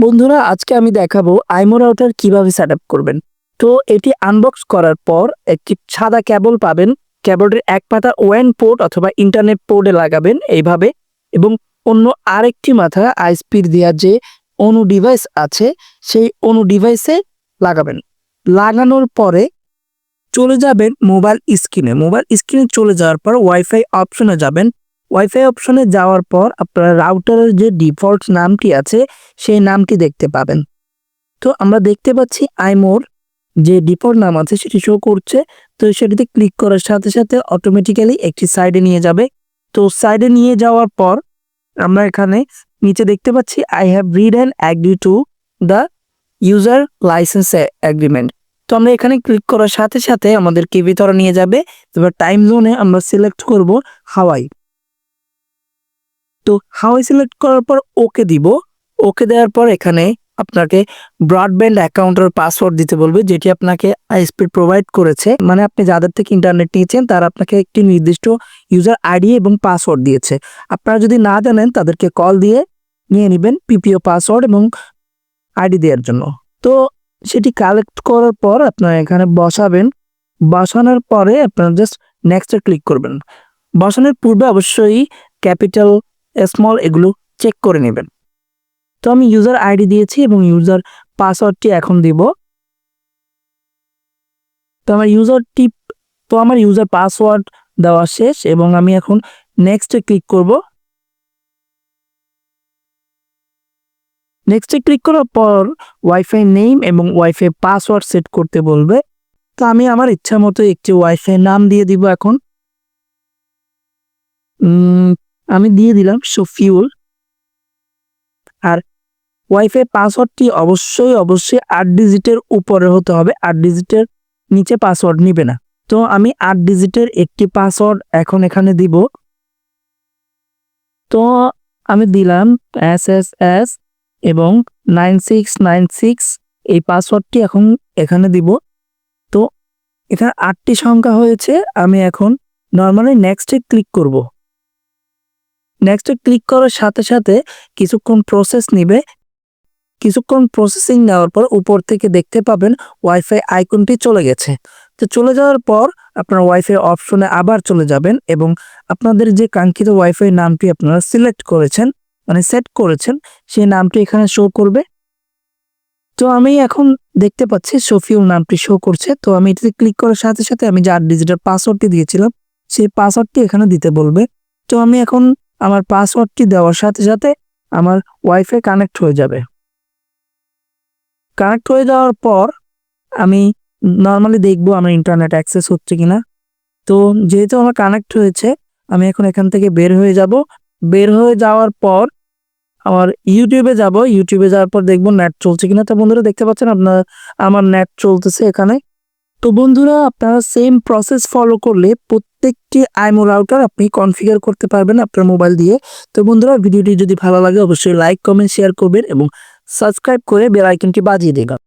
বন্ধুরা আজকে আমি দেখাবো আইমো রাউটার কিভাবে সেটআপ করবেন। তো এটি আনবক্স করার পর একটি সাদা কেবল পাবেন। কেবলটির এক পাতা ওয়ান পোর্ট অথবা ইন্টারনেট পোর্টে লাগাবেন এইভাবে, এবং অন্য আরেকটি মাথা আইএসপির দেওয়া যে অনু ডিভাইস আছে সেই অনু ডিভাইসে লাগাবেন। লাগানোর পরে চলে যাবেন মোবাইল স্ক্রিনে। মোবাইল স্ক্রিনে চলে যাওয়ার পর ওয়াইফাই অপশনে যাবেন। ওয়াইফাই অপশনে যাওয়ার পর আপনার রাউটারের যে ডিফল্ট নামটি আছে সেই নামটি দেখতে পাবেন। তো আমরা দেখতে পাচ্ছি আইমোর যে ডিফল্ট নাম আছে সেটি শো করছে। তো সেটিতে ক্লিক করার সাথে সাথে অটোমেটিক্যালি একটি সাইডে নিয়ে যাবে। তো সাইডে নিয়ে যাওয়ার পর আমরা এখানে নিচে দেখতে পাচ্ছি I have read and agree to the user licence agreement. তো আমরা এখানে ক্লিক করার সাথে সাথে আমাদেরকে ভিতরে নিয়ে যাবে। এবার টাইম জোনে আমরা সিলেক্ট করব হাওয়াই। তো হাওয়াই সিলেক্ট করার পর ওকে দিব। ওকে দেওয়ার পর এখানে আপনাকে ব্রডব্যান্ড অ্যাকাউন্টের পাসওয়ার্ড দিতে বলবে, যেটি আপনাকে আইএসপি প্রোভাইড করেছে। মানে আপনি যাদের থেকে ইন্টারনেট নিয়েছেন তারা আপনাকে একটি নির্দিষ্ট ইউজার আইডি এবং পাসওয়ার্ড দিয়েছে। আপনারা যদি না জানেন তাদেরকে কল দিয়ে নিয়ে নেবেন পিপিও পাসওয়ার্ড এবং আইডি দেওয়ার জন্য। তো সেটি কালেক্ট করার পর আপনারা এখানে বসাবেন। বসানোর পরে আপনারা জাস্ট নেক্সটে ক্লিক করবেন। বসানোর পূর্বে অবশ্যই ক্যাপিটাল স্মল এগুলো চেক করে নেবেন। তো আমি ইউজার আইডি দিয়েছি এবং ইউজার পাসওয়ার্ডটি এখন দিব। তো আমার ইউজার পাসওয়ার্ড দেওয়া শেষ এবং আমি এখন নেক্সটে ক্লিক করব। নেক্সটে ক্লিক করার পর ওয়াইফাই নেম এবং ওয়াইফাই পাসওয়ার্ড সেট করতে বলবে। তো আমি আমার ইচ্ছা মতো একটি ওয়াইফাই নাম দিয়ে দিব। এখন আমি দিয়ে দিলাম শফিউল। আর ওয়াইফাই পাসওয়ার্ডটি অবশ্যই 8 ডিজিটের উপরে হতে হবে, 8 ডিজিটের নিচে পাসওয়ার্ড নিবে না। তো আমি 8 ডিজিটের একটি পাসওয়ার্ড এখন এখানে দিব। তো আমি দিলাম SSS এবং 9696 এই পাসওয়ার্ডটি এখন এখানে দিব। তো এখানে 8টি সংখ্যা হয়েছে। আমি এখন নর্মালি নেক্সটে ক্লিক করব। নেক্সটে ক্লিক করার সাথে সাথে কিছুক্ষণ প্রসেস নিবে। কিছুক্ষণ প্রসেসিং নেওয়ার পর উপর থেকে দেখতে পাবেন ওয়াইফাই আইকনটি চলে গেছে। তো চলে যাওয়ার পর আপনার ওয়াইফাই অপশনে আবার চলে যাবেন এবং আপনাদের যে কাঙ্ক্ষিত ওয়াইফাই নামটি আপনারা সিলেক্ট করেছেন, মানে সেট করেছেন, সেই নামটি এখানে শো করবে। তো আমি এখন দেখতে পাচ্ছি শফিউল নামটি শো করছে। তো আমি এটাতে ক্লিক করার সাথে সাথে আমি যে 8 ডিজিটের পাসওয়ার্ডটি দিয়েছিলাম সেই পাসওয়ার্ডটি এখানে দিতে বলবে। তো আমি এখন আমার পাসওয়ার্ডটি দেওয়ার সাথে সাথে আমার ওয়াইফাই কানেক্ট হয়ে যাবে। কানেক্ট হয়ে যাওয়ার পর আমি নর্মালি দেখবো আমার ইন্টারনেট অ্যাক্সেস হচ্ছে কিনা। তো যেহেতু আমার কানেক্ট হয়েছে আমি এখন এখান থেকে বের হয়ে যাব। বের হয়ে যাওয়ার পর আমার ইউটিউবে যাব। ইউটিউবে যাওয়ার পর দেখবো নেট চলছে কিনা। তো বন্ধুরা দেখতে পাচ্ছেন আমার নেট চলতেছে এখানে। তো বন্ধুরা আপনারা সেম প্রসেস ফলো করলে প্রত্যেকটি আইমো রাউটার আপনি কনফিগার করতে পারবেন আপনার মোবাইল দিয়ে। তো বন্ধুরা ভিডিওটি যদি ভালো লাগে অবশ্যই লাইক, কমেন্ট, শেয়ার করবেন এবং সাবস্ক্রাইব করে বেল আইকনটি বাজিয়ে দেবেন।